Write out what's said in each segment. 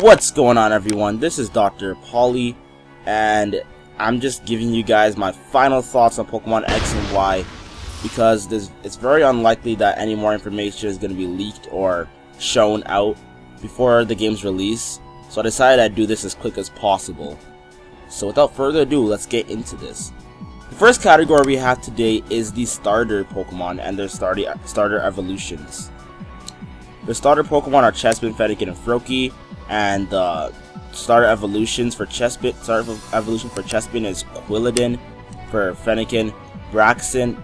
What's going on, everyone? This is Dr. Pauly, and I'm just giving you guys my final thoughts on Pokemon X and Y, because it's very unlikely that any more information is going to be leaked or shown out before the game's release, so I decided I'd do this as quick as possible. So without further ado, let's get into this. The first category we have today is the starter Pokemon and their starter evolutions. The starter Pokemon are Chespin, Fennekin, and Froakie, and the starter evolutions for Chespin. Starter evolution for Chespin is Quilladin, for Fennekin, Braixen,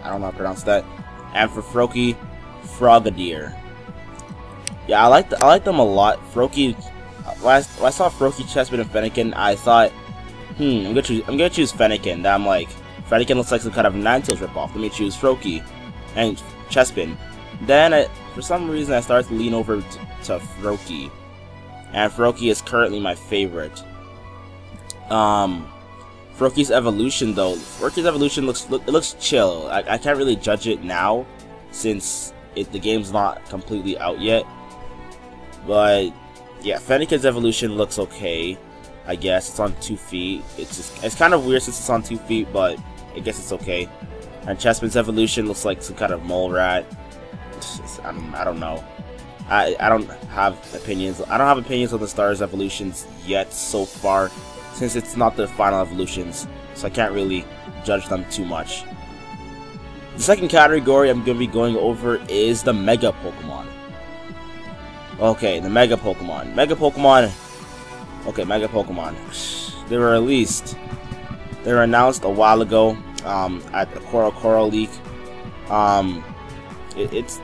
I don't know how to pronounce that, and for Froakie, Frogadier. Yeah, I like them a lot. Froakie, when I saw Froakie, Chespin, and Fennekin, I thought, I'm gonna choose Fennekin. I'm like, Fennekin looks like some kind of Ninetales ripoff. Let me choose Froakie and Chespin. Then for some reason I started to lean over to Froakie, and Froakie is currently my favorite. Froakie's evolution though, looks chill. I can't really judge it now since the game's not completely out yet. But yeah, Fennekin's evolution looks okay. I guess it's on 2 feet. It's kind of weird since it's on 2 feet, but I guess it's okay. And Chespin's evolution looks like some kind of mole rat. I don't know. I don't have opinions. I don't have opinions on the starters' evolutions yet so far, since it's not the final evolutions, so I can't really judge them too much. The second category I'm going to be going over is the Mega Pokemon. Okay, the Mega Pokemon. Okay, Mega Pokemon. They were released. They were announced a while ago at the Coral League.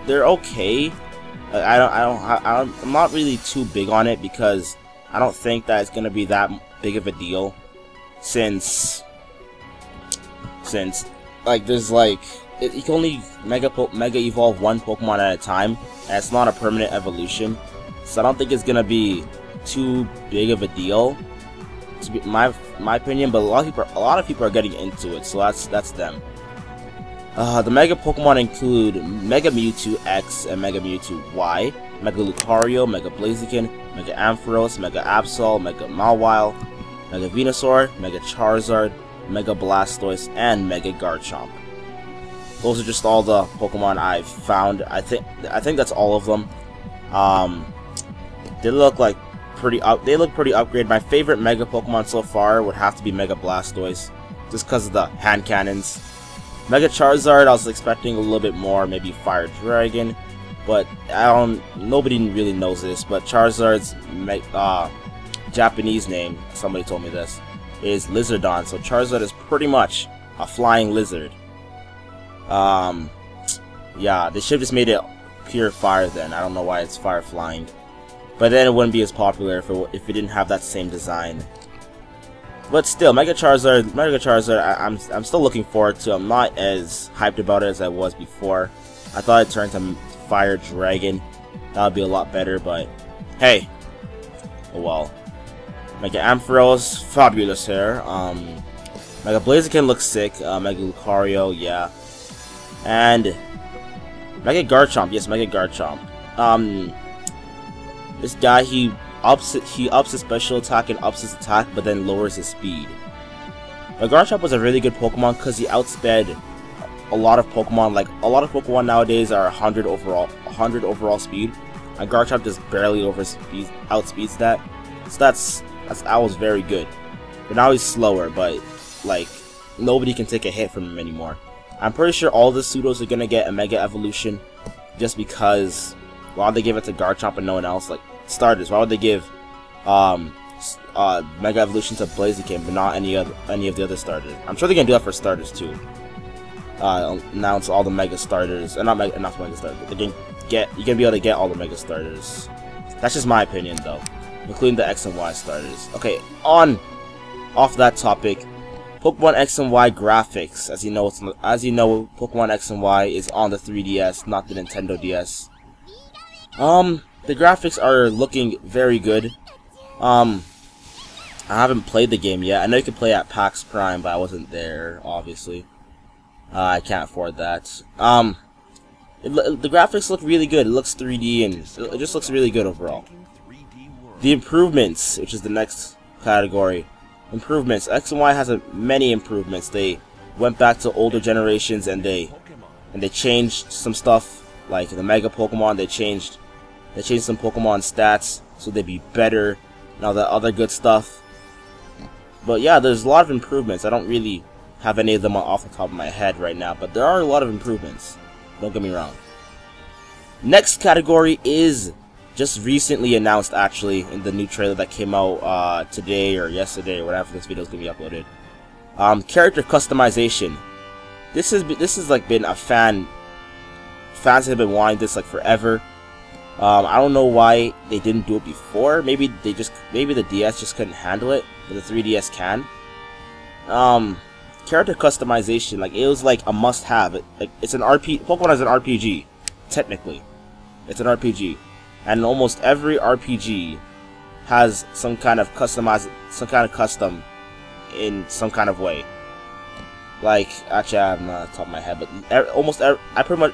They're okay. I'm not really too big on it because I don't think that it's gonna be that big of a deal, since like there's like you can only mega evolve one Pokemon at a time, and it's not a permanent evolution, so I don't think it's gonna be too big of a deal, to be my opinion. But a lot of people are getting into it, so that's them. The Mega Pokemon include Mega Mewtwo X and Mega Mewtwo Y, Mega Lucario, Mega Blaziken, Mega Ampharos, Mega Absol, Mega Mawile, Mega Venusaur, Mega Charizard, Mega Blastoise, and Mega Garchomp. Those are just all the Pokemon I've found. I think that's all of them. They look pretty upgraded. My favorite Mega Pokemon so far would have to be Mega Blastoise, just because of the hand cannons. Mega Charizard, I was expecting a little bit more, maybe Fire Dragon, but nobody really knows this, but Charizard's Japanese name, somebody told me this, is Lizardon, so Charizard is pretty much a flying lizard. Yeah, they should have just made it pure fire then. I don't know why it's fire flying, but then it wouldn't be as popular if it didn't have that same design. But still, Mega Charizard, I'm still looking forward to. I'm not as hyped about it as I was before. I thought it'd turn to Fire Dragon. That would be a lot better, but hey, oh well. Mega Ampharos, fabulous hair. Mega Blaziken looks sick. Mega Lucario, yeah. And Mega Garchomp, yes, Mega Garchomp. This guy, he ups his special attack and ups his attack, but then lowers his speed. But Garchomp was a really good Pokemon because he outsped a lot of Pokemon. Like, a lot of Pokemon nowadays are 100 overall speed, and Garchomp just barely outspeeds that. So that was very good. But now he's slower, but like nobody can take a hit from him anymore. I'm pretty sure all the pseudos are gonna get a Mega Evolution, just because why would they give it to Garchomp and no one else? Like, starters, why would they give Mega Evolution to Blaziken but not any of the other starters? I'm sure they're gonna do that for starters too. Announce all the Mega starters, not Mega starters. You're gonna be able to get all the Mega starters. That's just my opinion though, including the X and Y starters. Okay, off that topic, Pokemon X and Y graphics. As you know, Pokemon X and Y is on the 3DS, not the Nintendo DS. The graphics are looking very good. I haven't played the game yet. I know you can play at PAX Prime, but I wasn't there, obviously. I can't afford that. The graphics look really good. It looks 3D, and it just looks really good overall. The improvements, which is the next category. Improvements. X and Y has many improvements. They went back to older generations and they changed some stuff, like the Mega Pokemon. They changed some Pokemon stats so they'd be better and all that other good stuff. But yeah, there's a lot of improvements. I don't really have any of them off the top of my head right now, but there are a lot of improvements. Don't get me wrong. Next category is just recently announced, actually, in the new trailer that came out today or yesterday or whatever this video is gonna be uploaded. Character customization. This has like been a fans have been wanting this like forever. I don't know why they didn't do it before. Maybe the DS just couldn't handle it, but the 3DS can. Character customization, like, it was like a must-have. It's an Pokemon is an RPG, technically. It's an RPG, and almost every RPG has some kind of custom in some kind of way. Like, actually, I'm not on the top of my head, but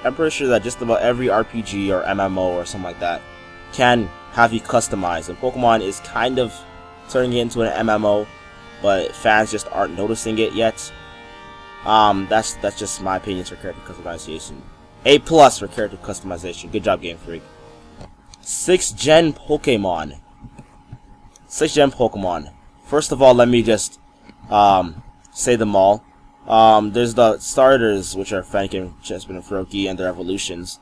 I'm pretty sure that just about every RPG or MMO or something like that can have you customized. And Pokemon is kind of turning it into an MMO, but fans just aren't noticing it yet. That's just my opinions for character customization. A+ for character customization. Good job, Game Freak. 6th Gen Pokemon. 6th Gen Pokemon. First of all, let me just say them all. There's the starters, which are Fennekin, Chespin, and Froakie, and their evolutions.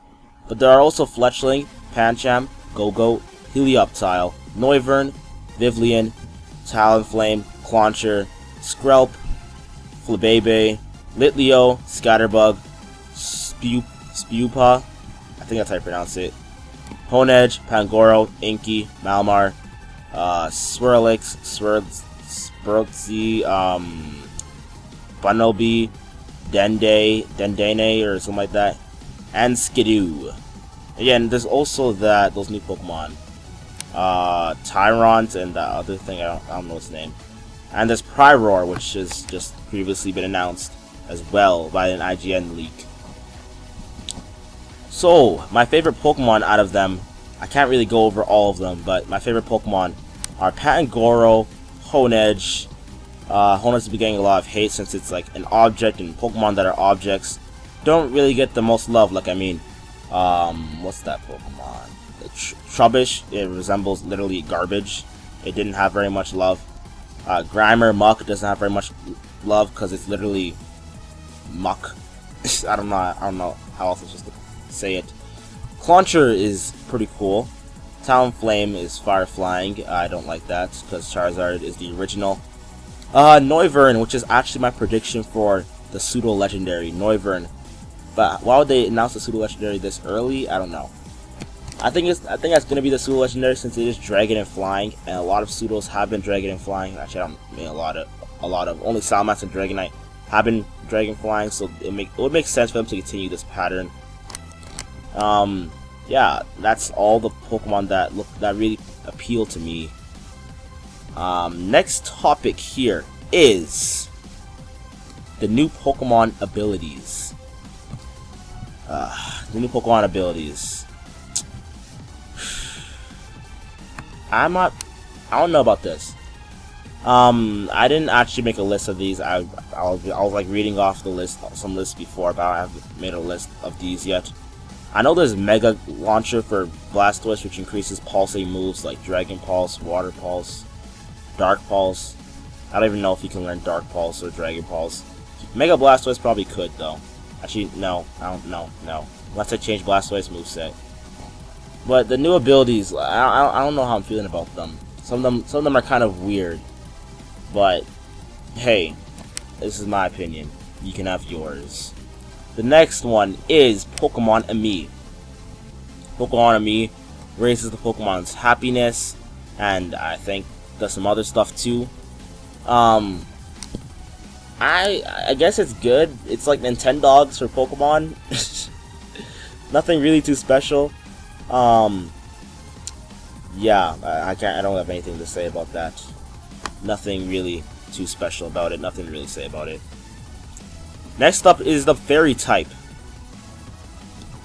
But there are also Fletchling, Pancham, Go-Go, Helioptile, Noivern, Vivillon, Talonflame, Clauncher, Skrelp, Flabebe, Litleo, Scatterbug, Spupa, I think that's how you pronounce it, Honedge, Pangoro, Inky, Malmar, Swirlix, Swirlzy, Bunnelby, Dendane, or something like that, and Skidoo. Again, there's also those new Pokemon, Tyrant, and that other thing, I don't know its name. And there's Pyroar, which has just previously been announced as well by an IGN leak. So, my favorite Pokemon out of them, I can't really go over all of them, but my favorite Pokemon are Pangoro, Honedge. Honedge has been getting a lot of hate since it's like an object, and Pokemon that are objects don't really get the most love. Like, I mean, what's that Pokemon? Trubbish. It resembles literally garbage. It didn't have very much love. Grimer, Muck doesn't have very much love because it's literally muck. I don't know how else I'm supposed to say it. Clauncher is pretty cool. Talonflame is fire flying. I don't like that because Charizard is the original. Noivern, which is actually my prediction for the pseudo legendary Noivern. But why would they announce the pseudo legendary this early? I don't know. I think that's gonna be the pseudo legendary since it is dragon and flying, and a lot of pseudos have been dragon and flying. Actually, I don't mean a lot of only Salamax and Dragonite have been dragon flying, so it would make sense for them to continue this pattern. Yeah, that's all the Pokemon that really appeal to me. Next topic here is the new Pokemon abilities. The new Pokemon abilities. I don't know about this. I didn't actually make a list of these. I was like reading off the list, some lists before, but I haven't made a list of these yet. I know there's Mega Launcher for Blastoise, which increases pulsing moves like Dragon Pulse, Water Pulse, Dark Pulse. I don't even know if you can learn Dark Pulse or Dragon Pulse. Mega Blastoise probably could though. Actually, no, I don't know, no. Unless I change Blastoise moveset. But the new abilities, I don't know how I'm feeling about them. Some of them are kind of weird. But hey, this is my opinion. You can have yours. The next one is Pokemon Ami. Pokemon Ami raises the Pokemon's happiness, and I think does some other stuff too. I guess it's good. It's like Nintendogs for Pokemon. Nothing really too special. Yeah, I don't have anything to say about that. Nothing really too special about it. Nothing to really say about it. Next up is the Fairy type.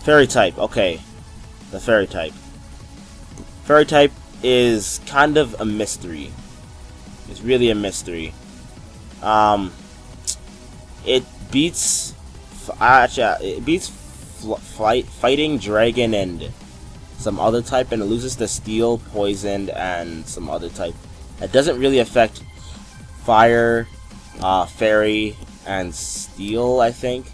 Fairy type, okay. The Fairy type. Fairy type is kind of a mystery. It's really a mystery. It beats fighting dragon and some other type, and it loses the steel, poisoned, and some other type. It doesn't really affect fire, fairy, and steel, I think.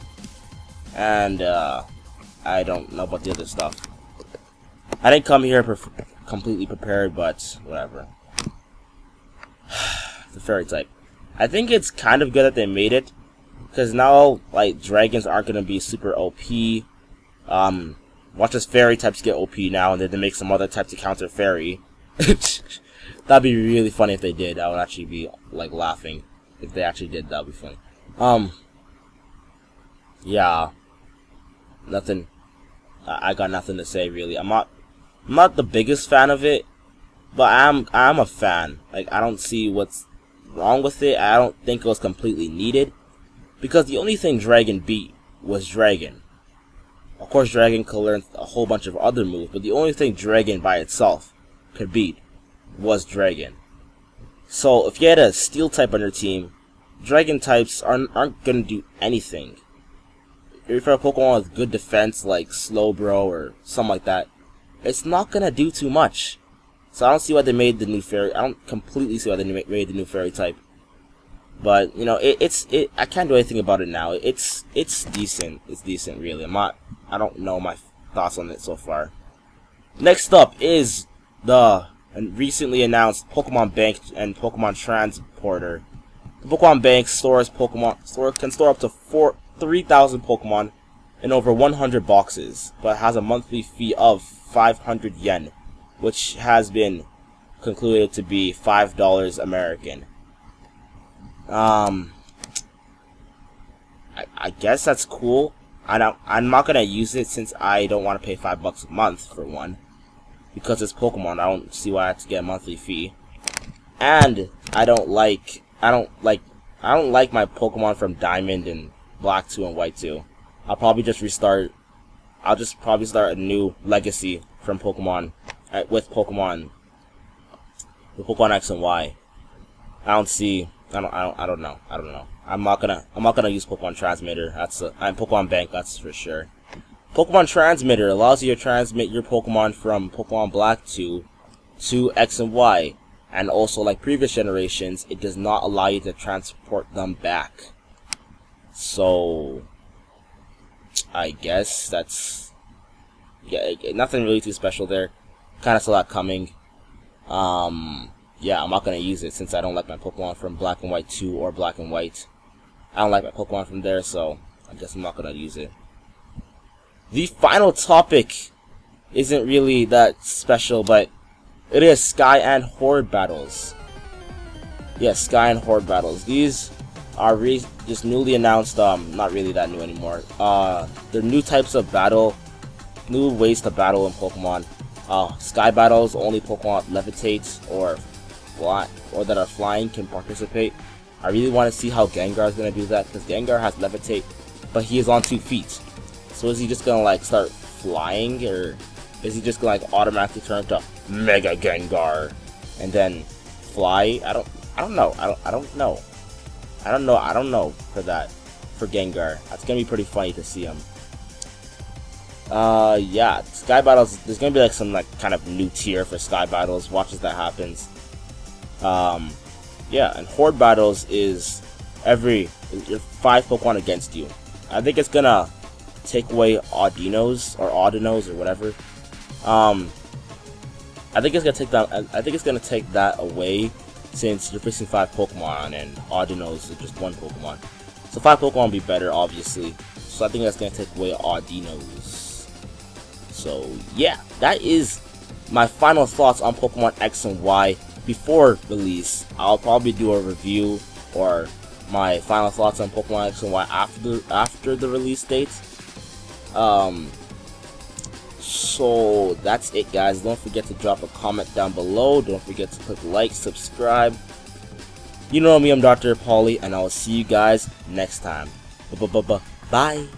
And I don't know about the other stuff. I didn't come here completely prepared, but whatever. The fairy type. I think it's kind of good that they made it, because now like dragons aren't gonna be super OP. Watch as fairy types get OP now, and then they make some other types to counter fairy. That'd be really funny if they did. I would actually be like laughing if they actually did. That'd be funny. Yeah, nothing. I got nothing to say really. I'm not the biggest fan of it, but I'm a fan. Like, I don't see what's wrong with it. I don't think it was completely needed, because the only thing Dragon beat was Dragon. Of course, Dragon could learn a whole bunch of other moves, but the only thing Dragon by itself could beat was Dragon. So if you had a Steel type on your team, Dragon types aren't gonna do anything. If you're a Pokemon with good defense like Slowbro or something like that, it's not gonna do too much. So I don't see why they made the new fairy. I don't completely see why they made the new fairy type. But you know, I can't do anything about it now. It's decent. It's decent, really. I don't know my thoughts on it so far. Next up is the recently announced Pokemon Bank and Pokemon Transporter. The Pokemon Bank can store up to 3,000 Pokemon in over 100 boxes, but has a monthly fee of 500 yen, which has been concluded to be $5 American. I guess that's cool. I'm not gonna use it since I don't want to pay $5 a month for one, because it's Pokemon. I don't see why I have to get a monthly fee, and I don't like my Pokemon from Diamond and Black 2 and White 2. I'll probably just restart. I'll just probably start a new legacy from Pokemon with Pokemon X and Y. I don't know. I'm not gonna use Pokemon Transmitter. I'm Pokemon Bank, that's for sure. Pokemon Transmitter allows you to transmit your Pokemon from Pokemon Black 2 to X and Y, and also like previous generations, it does not allow you to transport them back. So I guess that's, yeah, nothing really too special there. Kind of saw that coming. Yeah, I'm not gonna use it since I don't like my Pokemon from Black and White 2 or Black and White. I don't like my Pokemon from there, so I guess I'm not gonna use it. The final topic isn't really that special, but it is Sky and Horde battles. Yeah, Sky and Horde battles. These are just newly announced. Not really that new anymore. They're new types of battle, new ways to battle in Pokemon. Sky battles, only Pokemon levitate or that are flying can participate. I really want to see how Gengar is going to do that, because Gengar has levitate, but he is on 2 feet. So is he just going to like start flying, or is he just going to like automatically turn into Mega Gengar and then fly? I don't know for Gengar. That's going to be pretty funny to see him. Yeah, Sky battles, there's going to be like some like kind of new tier for Sky battles. Watch as that happens. Yeah, and Horde battles is your 5 Pokemon against you. I think it's gonna take away Audinos or whatever. I think it's gonna take that away, since you're facing 5 Pokemon and Audinos is just 1 Pokemon. So 5 Pokemon will be better, obviously. So I think that's gonna take away Audinos. So yeah, that is my final thoughts on Pokemon X and Y. Before release, I'll probably do a review or my final thoughts on Pokemon X and Y after the release date. So that's it, guys. Don't forget to drop a comment down below. Don't forget to click like, subscribe. You know me, I'm Dr. Pauly, and I'll see you guys next time. Bye.